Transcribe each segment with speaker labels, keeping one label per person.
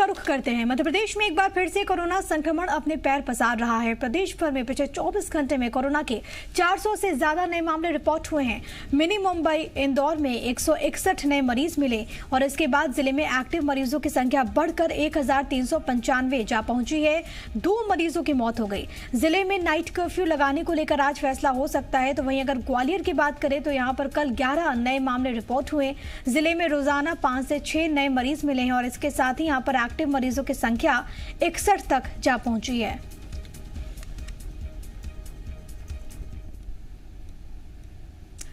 Speaker 1: का रुख करते हैं। मध्य प्रदेश में एक बार फिर से कोरोना संक्रमण अपने पैर पसार रहा है। प्रदेश भर में पिछले 24 घंटे में कोरोना के 400 से ज्यादा नए मामले रिपोर्ट हुए हैं। मिनी मुंबई इंदौर में 161 नए मरीज मिले और इसके बाद जिले में एक्टिव मरीजों की संख्या बढ़कर 1395 जा पहुंची है। 2 मरीजों की मौत हो गई। जिले में नाइट कर्फ्यू लगाने को लेकर आज फैसला हो सकता है। तो वहीं अगर ग्वालियर की बात करें तो यहाँ पर कल 11 नए मामले रिपोर्ट हुए। जिले में रोजाना 5 से 6 नए मरीज मिले हैं और इसके साथ ही यहाँ पर एक्टिव मरीजों की संख्या 61 तक जा पहुंची है।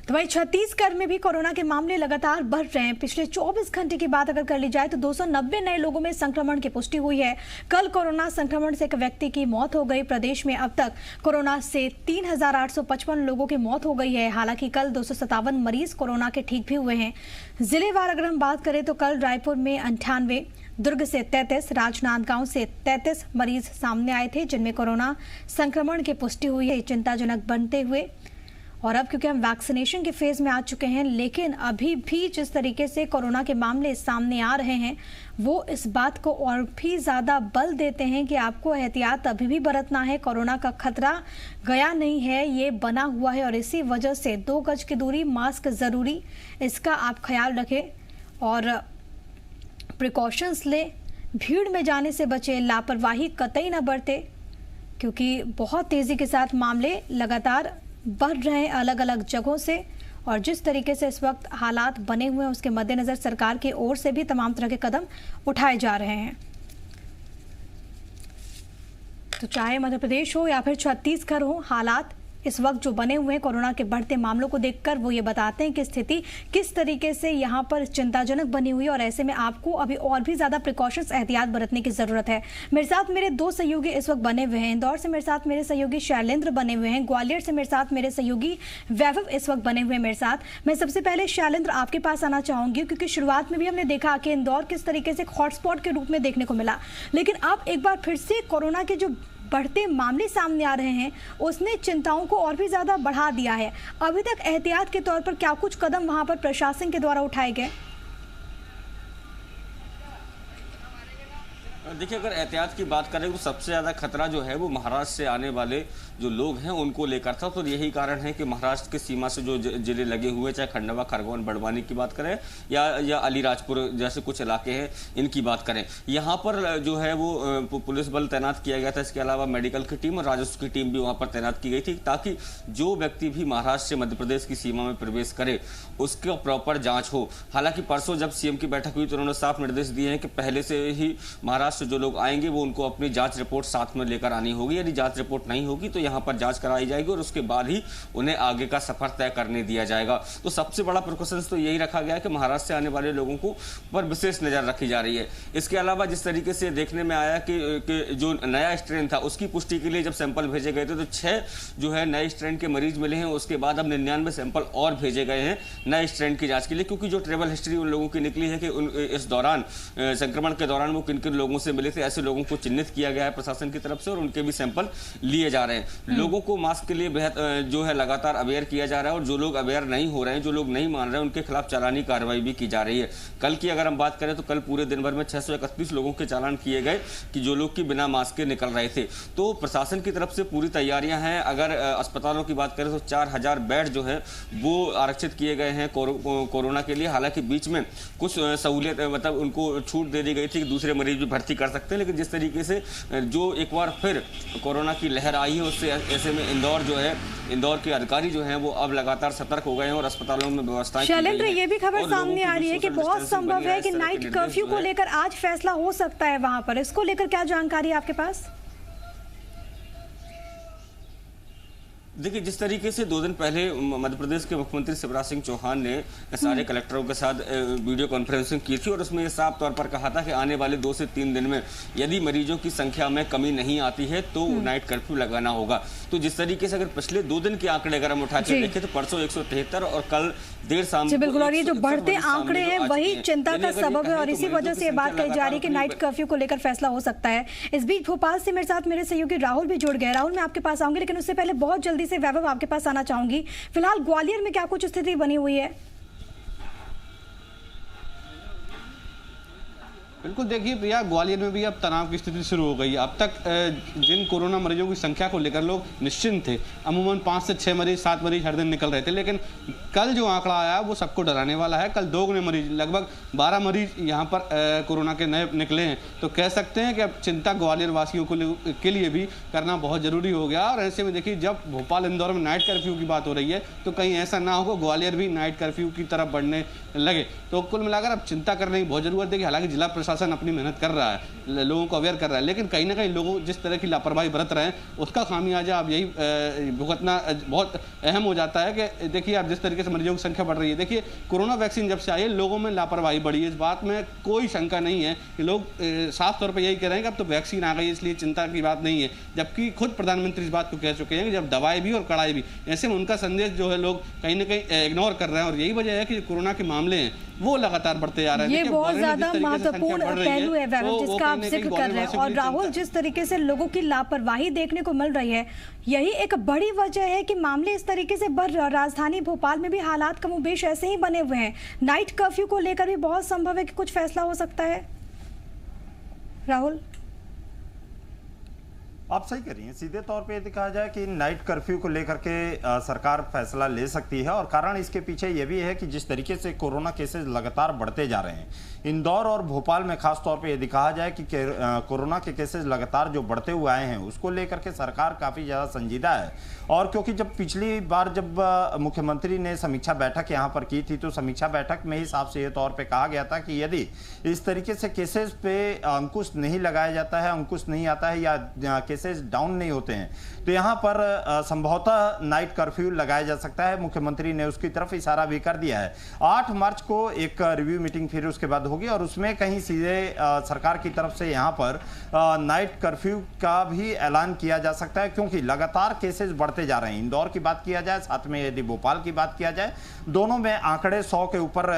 Speaker 1: तो वहीं छत्तीसगढ़ में भी कोरोना के मामले लगातार बढ़ रहे हैं। पिछले 24 घंटे की बात अगर कर ली जाए तो 290 नए लोगों में संक्रमण की पुष्टि हुई है। कल कोरोना संक्रमण से एक व्यक्ति की मौत हो गई। प्रदेश में अब तक कोरोना से 3855 लोगों की मौत हो गई है। हालांकि कल 257 मरीज कोरोना के ठीक भी हुए हैं। जिलेवार अगर हम बात करें तो कल रायपुर में 98, दुर्ग से 33, राजनांदगांव से 33 मरीज सामने आए थे जिनमें कोरोना संक्रमण की पुष्टि हुई है। चिंताजनक बनते हुए और अब क्योंकि हम वैक्सीनेशन के फेज में आ चुके हैं, लेकिन अभी भी जिस तरीके से कोरोना के मामले सामने आ रहे हैं वो इस बात को और भी ज्यादा बल देते हैं कि आपको एहतियात अभी भी बरतना है। कोरोना का खतरा गया नहीं है, ये बना हुआ है और इसी वजह से 2 गज की दूरी, मास्क जरूरी, इसका आप ख्याल रखें और प्रिकॉशंस ले। भीड़ में जाने से बचे, लापरवाही कतई न बरते क्योंकि बहुत तेजी के साथ मामले लगातार बढ़ रहे हैं अलग अलग जगहों से और जिस तरीके से इस वक्त हालात बने हुए हैं उसके मद्देनजर सरकार की ओर से भी तमाम तरह के कदम उठाए जा रहे हैं। तो चाहे मध्य प्रदेश हो या फिर छत्तीसगढ़ हो, हालात इस वक्त जो बने हुए हैं कोरोना के बढ़ते मामलों को देखकर वो ये बताते हैं कि स्थिति किस तरीके से यहाँ पर चिंताजनक बनी हुई है और ऐसे में आपको अभी और भी ज्यादा प्रिकॉशंस, एहतियात बरतने की जरूरत है। मेरे साथ मेरे 2 सहयोगी इस वक्त बने हुए हैं। इंदौर से मेरे साथ मेरे सहयोगी शैलेंद्र बने हुए हैं। ग्वालियर से मेरे साथ मेरे सहयोगी वैभव इस वक्त बने हुए हैं मेरे साथ। मैं सबसे पहले शैलेंद्र आपके पास आना चाहूंगी क्योंकि शुरुआत में भी हमने देखा कि इंदौर किस तरीके से हॉटस्पॉट के रूप में देखने को मिला, लेकिन अब एक बार फिर से कोरोना के जो बढ़ते मामले सामने आ रहे हैं उसने चिंताओं को और भी ज्यादा बढ़ा दिया है। अभी तक एहतियात के तौर पर क्या कुछ कदम वहां पर प्रशासन के द्वारा उठाए गए?
Speaker 2: देखिए, अगर एहतियात की बात करें तो सबसे ज़्यादा खतरा जो है वो महाराष्ट्र से आने वाले जो लोग हैं उनको लेकर था। तो यही कारण है कि महाराष्ट्र की सीमा से जो जिले लगे हुए, चाहे खंडवा, खरगोन, बड़वानी की बात करें या अलीराजपुर जैसे कुछ इलाके हैं, इनकी बात करें, यहाँ पर जो है वो पुलिस बल तैनात किया गया था। इसके अलावा मेडिकल की टीम और राजस्व की टीम भी वहाँ पर तैनात की गई थी ताकि जो व्यक्ति भी महाराष्ट्र से मध्य प्रदेश की सीमा में प्रवेश करे उसका प्रॉपर जाँच हो। हालांकि परसों जब सीएम की बैठक हुई तो उन्होंने साफ निर्देश दिए हैं कि पहले से ही महाराष्ट्र जो लोग आएंगे वो उनको अपनी जांच रिपोर्ट साथ में लेकर आनी होगी। यदि जांच रिपोर्ट नहीं होगी तो यहां पर जांच कराई जाएगी और उसके बाद ही उन्हें आगे का सफर तय करने दिया जाएगा। तो सबसे बड़ा प्रिकॉशंस तो यही रखा गया है कि महाराष्ट्र से आने वाले लोगों को पर विशेष नजर रखी जा रही है। इसके अलावा जिस तरीके से देखने में आया कि जो नया स्ट्रेन था उसकी पुष्टि के लिए जब सैंपल भेजे गए थे तो 6 जो है नए स्ट्रेन के मरीज मिले हैं। उसके बाद अब 99 सैंपल और भेजे गए हैं नए स्ट्रेन की जांच के लिए, क्योंकि जो ट्रेवल हिस्ट्री उन लोगों की निकली है कि इस दौरान संक्रमण के दौरान वो किन किन लोगों से मिले थे, ऐसे लोगों को चिन्हित किया गया है प्रशासन की तरफ से और उनके भी सैंपल लिए जा रहे हैं। लोगों को मास्क के लिए बेहद जो है लगातार अवेयर किया जा रहा है और जो लोग अवेयर नहीं हो रहे हैं, जो लोग नहीं मान रहे हैं, उनके खिलाफ चालानी कार्रवाई भी की जा रही है। कल की अगर हम बात करें तो कल पूरे दिन भर में 631 लोगों के चालान किए गए कि जो लोग की बिना मास्क के निकल रहे थे। तो प्रशासन की तरफ से पूरी तैयारियां हैं। अगर अस्पतालों की बात करें तो 4000 बेड जो है वो आरक्षित किए गए हैं कोरोना के लिए। हालांकि बीच में कुछ सहूलियत मतलब उनको छूट दे दी गई थी कि दूसरे मरीज भी भर्ती कर सकते हैं, लेकिन जिस तरीके से जो एक बार फिर कोरोना की लहर आई है उससे ऐसे में इंदौर के अधिकारी जो हैं वो अब लगातार सतर्क हो गए हैं और अस्पतालों में व्यवस्थाएं।
Speaker 1: शैलेंद्र, ये भी खबर सामने आ रही है कि बहुत संभव है कि नाइट कर्फ्यू को लेकर आज फैसला हो सकता है वहां पर, इसको लेकर क्या जानकारी है आपके पास?
Speaker 2: देखिए, जिस तरीके से 2 दिन पहले मध्य प्रदेश के मुख्यमंत्री शिवराज सिंह चौहान ने सारे कलेक्टरों के साथ वीडियो कॉन्फ्रेंसिंग की थी और उसमें ये साफ तौर पर कहा था कि आने वाले 2 से 3 दिन में यदि मरीजों की संख्या में कमी नहीं आती है तो नाइट कर्फ्यू लगाना होगा। तो जिस तरीके से अगर पिछले 2 दिन के आंकड़े अगर हम उठा के देखें तो परसों 173 और कल देर शाम।
Speaker 1: बिल्कुल, और ये जो बढ़ते आंकड़े हैं वही चिंता का सबब है और इसी वजह से ये बात कही जा रही है कि नाइट कर्फ्यू को लेकर फैसला हो सकता है। इस बीच भोपाल से मेरे साथ मेरे सहयोगी राहुल भी जुड़ गए। राहुल, मैं आपके पास आऊंगी लेकिन उससे पहले बहुत जल्दी से वैभव आपके पास आना चाहूंगी। फिलहाल ग्वालियर में क्या कुछ स्थिति बनी हुई है?
Speaker 3: बिल्कुल, देखिए प्रिया, ग्वालियर में भी अब तनाव की स्थिति शुरू हो गई है। अब तक जिन कोरोना मरीजों की संख्या को लेकर लोग निश्चिंत थे, अमूमन 5 से 6 मरीज, 7 मरीज हर दिन निकल रहे थे, लेकिन कल जो आंकड़ा आया वो सबको डराने वाला है। कल 2 गुने मरीज, लगभग 12 मरीज यहाँ पर कोरोना के नए निकले हैं। तो कह सकते हैं कि अब चिंता ग्वालियर वासियों के लिए भी करना बहुत जरूरी हो गया। और ऐसे में देखिए, जब भोपाल इंदौर में नाइट कर्फ्यू की बात हो रही है तो कहीं ऐसा ना हो ग्वालियर भी नाइट कर्फ्यू की तरफ बढ़ने लगे। तो कुल मिलाकर अब चिंता करने की बहुत जरूरत है कि हालांकि जिला प्रशासन अपनी मेहनत कर रहा है, लोगों को अवेयर कर रहा है, लेकिन कहीं ना कहीं लोगों जिस तरह की लापरवाही बरत रहे हैं उसका खामियाजा अब यही भुगतना बहुत अहम हो जाता है। कि देखिए, अब जिस तरीके से मरीजों की संख्या बढ़ रही है, देखिए कोरोना वैक्सीन जब से आई है लोगों में लापरवाही बढ़ी है, इस बात में कोई शंका नहीं है कि लोग साफ तौर पर यही कह रहे हैं कि अब तो वैक्सीन आ गई है इसलिए चिंता की बात नहीं है। जबकि खुद प्रधानमंत्री इस बात को कह चुके हैं कि जब दवाई भी और कड़ाई भी, ऐसे में उनका संदेश जो है लोग कहीं ना कहीं इग्नोर कर रहे हैं। और यही वजह है कि कोरोना के मामले हैं वो लगातार बढ़ते जा रहे हैं।
Speaker 1: ये बहुत ज्यादा महत्वपूर्ण पहलू है वैभव, जिसका आप जिक्र कर रहे हैं। और राहुल, जिस तरीके से लोगों की लापरवाही देखने को मिल रही है, यही एक बड़ी वजह है कि मामले इस तरीके से बढ़ रहे हैं। राजधानी भोपाल में भी हालात कमोबेश ऐसे ही बने हुए हैं। नाइट कर्फ्यू को लेकर भी बहुत संभव है कि कुछ फैसला हो सकता है। राहुल,
Speaker 4: आप सही कह रही हैं। सीधे तौर पे यदि कहा जाए कि नाइट कर्फ्यू को लेकर के सरकार फैसला ले सकती है, और कारण इसके पीछे ये भी है कि जिस तरीके से कोरोना केसेस लगातार बढ़ते जा रहे हैं, इंदौर और भोपाल में खास तौर पे यदि कहा जाए कि कोरोना के केसेस लगातार जो बढ़ते हुए आए हैं उसको लेकर के सरकार काफ़ी ज़्यादा संजीदा है। और क्योंकि जब पिछली बार जब मुख्यमंत्री ने समीक्षा बैठक यहाँ पर की थी, तो समीक्षा बैठक में ही साफ सीधे तौर पर कहा गया था कि यदि इस तरीके से केसेस पे अंकुश नहीं लगाया जाता है, अंकुश नहीं आता है या केसेस डाउन नहीं होते हैं, तो यहाँ पर संभवतः नाइट कर्फ्यू लगाया जा सकता है। मुख्यमंत्री ने उसकी तरफ इशारा भी कर दिया है। 8 मार्च को एक रिव्यू मीटिंग फिर उसके बाद होगी और उसमें कहीं सीधे सरकार की तरफ से यहाँ पर नाइट कर्फ्यू का भी ऐलान किया जा सकता है, क्योंकि लगातार केसेस बढ़ते जा रहे हैं। इंदौर की बात किया जाए, साथ में यदि भोपाल की बात किया जाए, दोनों में आंकड़े 100 के ऊपर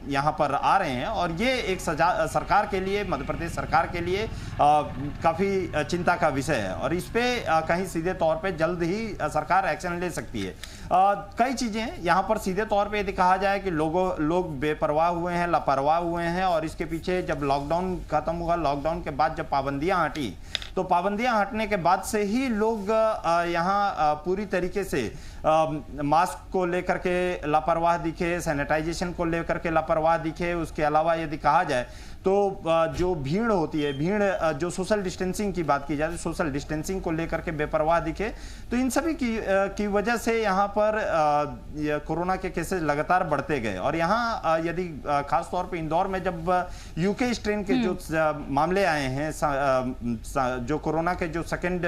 Speaker 4: यहाँ पर आ रहे हैं। और ये एक सरकार के लिए, मध्य प्रदेश सरकार के लिए काफी चिंता का विषय है और इस पे कहीं सीधे तौर पे जल्द ही सरकार एक्शन ले सकती है। कई चीजें हैं यहाँ पर सीधे तौर पे यदि कहा जाए कि लोग बेपरवाह हुए हैं, लापरवाह हुए हैं, और इसके पीछे जब लॉकडाउन खत्म हुआ, लॉकडाउन के बाद जब पाबंदियां हटी, तो पाबंदियां हटने के बाद से ही लोग यहाँ पूरी तरीके से मास्क को लेकर के लापरवाह दिखे, सैनिटाइजेशन को लेकर के लापरवाह दिखे। उसके अलावा यदि कहा जाए तो जो भीड़ होती है, भीड़ जो सोशल डिस्टेंसिंग की बात की जाए, सोशल डिस्टेंसिंग को लेकर के बेपरवाह दिखे, तो इन सभी की वजह से यहाँ पर कोरोना के केसेस लगातार बढ़ते गए। और यहाँ यदि खास तौर पे इंदौर में जब यूके स्ट्रेन के जो मामले आए हैं, जो कोरोना के जो सेकेंड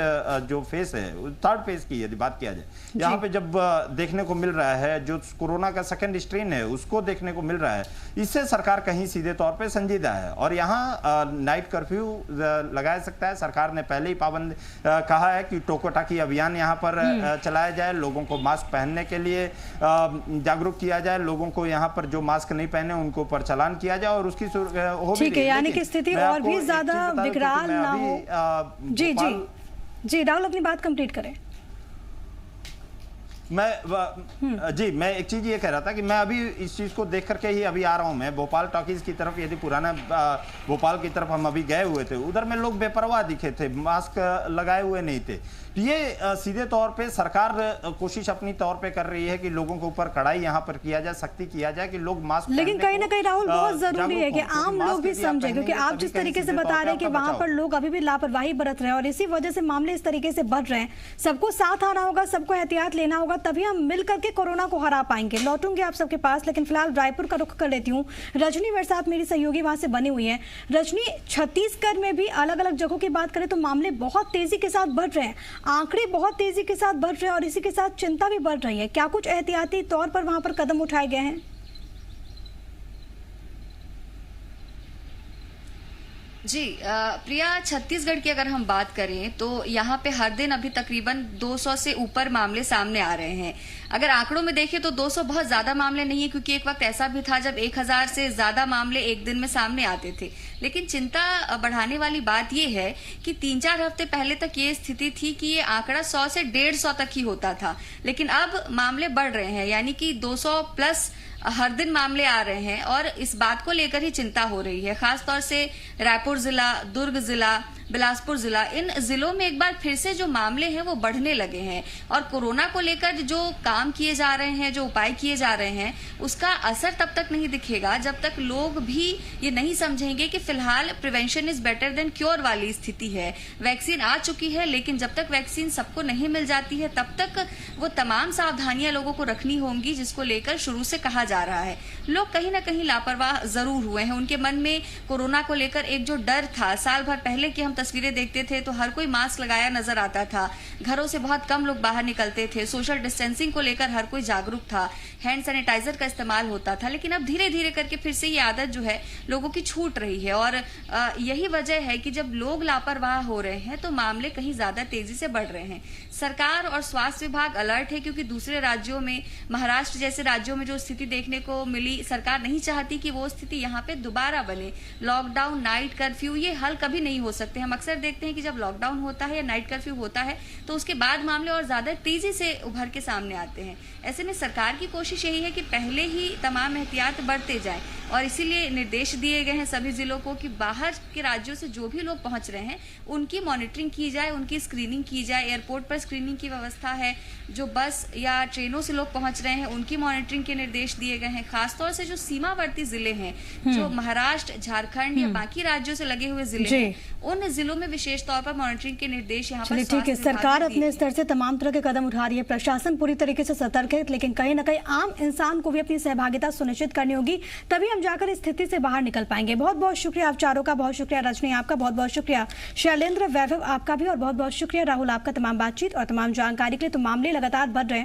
Speaker 4: जो फेज है, थर्ड फेज की यदि बात किया जाए, यहाँ पे जब देखने को मिल रहा है, जो कोरोना का सेकेंड स्ट्रेन है उसको देखने को मिल रहा है, इससे सरकार कहीं सीधे तौर पे संजीदा है। और यहाँ नाइट कर्फ्यू लगाया सकता है। सरकार ने पहले ही पाबंद कहा है कि टोको टाकी अभियान यहाँ पर चलाया जाए, लोगों को मास्क पहनने के लिए जागरूक किया जाए, लोगों को यहाँ पर जो मास्क नहीं पहने उनको पर चालान किया जाए और उसकी हो भी।
Speaker 1: ठीक है, यानी कि स्थिति और भी ज्यादा विकराल ना हो। जी जी जी, राहुल अपनी बात कंप्लीट करें।
Speaker 4: मैं एक चीज ये कह रहा था कि मैं अभी इस चीज को देख करके ही अभी आ रहा हूं। मैं भोपाल टॉकीज की तरफ, यदि पुराना भोपाल की तरफ हम अभी गए हुए थे, उधर में लोग बेपरवाह दिखे थे, मास्क लगाए हुए नहीं थे। ये सीधे तौर पे सरकार कोशिश अपनी तौर पे कर रही है कि लोगों के ऊपर कड़ाई यहाँ पर किया जाए, सख्ती किया जाए कि लोग मास्क,
Speaker 1: लेकिन कहीं ना कहीं राहुल बहुत जरूरी है कि आम लोग भी समझे, क्योंकि आप जिस तरीके से बता रहे हैं कि वहां पर लोग अभी भी लापरवाही बरत रहे हैं और इसी वजह से मामले इस तरीके से बढ़ रहे हैं। सबको साथ आना होगा, सबको एहतियात लेना होगा, तभी हम मिल करके कोरोना को हरा पाएंगे। लौटूंगे आप सबके पास, लेकिन फिलहाल रायपुर का रुख कर लेती हूँ। रजनी मेरे साथ, मेरी सहयोगी वहां से बनी हुई है। रजनी, छत्तीसगढ़ में भी अलग अलग जगहों की बात करें तो मामले बहुत तेजी के साथ बढ़ रहे हैं, आंकड़े बहुत तेजी के साथ बढ़ रहे हैं और इसी के साथ चिंता भी बढ़ रही है। क्या कुछ एहतियाती तौर पर वहां पर कदम उठाए गए हैं?
Speaker 5: जी प्रिया, छत्तीसगढ़ की अगर हम बात करें तो यहाँ पे हर दिन अभी तकरीबन 200 से ऊपर मामले सामने आ रहे हैं। अगर आंकड़ों में देखें तो 200 बहुत ज्यादा मामले नहीं है, क्योंकि एक वक्त ऐसा भी था जब 1000 से ज्यादा मामले एक दिन में सामने आते थे। लेकिन चिंता बढ़ाने वाली बात यह है कि 3-4 हफ्ते पहले तक ये स्थिति थी कि ये आंकड़ा 100 से 150 तक ही होता था, लेकिन अब मामले बढ़ रहे हैं, यानी कि 200 प्लस हर दिन मामले आ रहे हैं और इस बात को लेकर ही चिंता हो रही है। खासतौर से रायपुर जिला, दुर्ग जिला, बिलासपुर जिला, इन जिलों में एक बार फिर से जो मामले हैं वो बढ़ने लगे हैं और कोरोना को लेकर जो काम किए जा रहे हैं, जो उपाय किए जा रहे हैं, उसका असर तब तक नहीं दिखेगा जब तक लोग भी ये नहीं समझेंगे कि फिलहाल prevention is better than cure वाली स्थिति है। वैक्सीन आ चुकी है, लेकिन जब तक वैक्सीन सबको नहीं मिल जाती है तब तक वो तमाम सावधानियां लोगों को रखनी होंगी, जिसको लेकर शुरू से कहा जा रहा है। लोग कहीं ना कहीं लापरवाह जरूर हुए हैं। उनके मन में कोरोना को लेकर एक जो डर था, साल भर पहले की हम तस्वीरें देखते थे तो हर कोई मास्क लगाया नजर आता था, घरों से बहुत कम लोग बाहर निकलते थे, सोशल डिस्टेंसिंग को लेकर हर कोई जागरूक था, हैंड सैनिटाइजर का इस्तेमाल होता था। लेकिन अब धीरे धीरे करके फिर से ये आदत जो है लोगों की छूट रही है और यही वजह है कि जब लोग लापरवाह हो रहे हैं तो मामले कहीं ज्यादा तेजी से बढ़ रहे हैं। सरकार और स्वास्थ्य विभाग अलर्ट है क्योंकि दूसरे राज्यों में, महाराष्ट्र जैसे राज्यों में जो स्थिति देखने को मिली, सरकार नहीं चाहती कि वो स्थिति यहाँ पे दोबारा बने। लॉकडाउन, नाइट कर्फ्यू, ये हल कभी नहीं हो सकते। हम अक्सर देखते हैं कि जब लॉकडाउन होता है या नाइट कर्फ्यू होता है तो उसके बाद मामले और ज्यादा तेजी से उभर के सामने आते हैं। ऐसे में सरकार की कोशिश यही है कि पहले ही तमाम एहतियात बढ़ते जाएं और इसीलिए निर्देश दिए गए हैं सभी जिलों को कि बाहर के राज्यों से जो भी लोग पहुंच रहे हैं उनकी मॉनिटरिंग की जाए, उनकी स्क्रीनिंग की जाए। एयरपोर्ट पर स्क्रीनिंग की व्यवस्था है, जो बस या ट्रेनों से लोग पहुंच रहे हैं उनकी मॉनिटरिंग के निर्देश दिए गए हैं। खासतौर से जो सीमावर्ती जिले हैं, जो महाराष्ट्र, झारखंड या बाकी राज्यों से लगे हुए जिले हैं, उन जिलों में विशेष तौर पर मॉनिटरिंग के निर्देश यहाँ पर
Speaker 1: ठीक है। सरकार अपने स्तर से तमाम तरह के कदम उठा रही है, प्रशासन पूरी तरीके से सतर्क है, लेकिन कहीं ना कहीं आम इंसान को भी अपनी सहभागिता सुनिश्चित करनी होगी, तभी हम जाकर इस स्थिति से बाहर निकल पाएंगे। बहुत बहुत शुक्रिया आप चारों का, बहुत शुक्रिया रजनी आपका, बहुत बहुत शुक्रिया शैलेंद्र, वैभव आपका भी, और बहुत बहुत शुक्रिया राहुल आपका तमाम बातचीत और तमाम जानकारी के लिए। तो मामले लगातार बढ़ रहे हैं।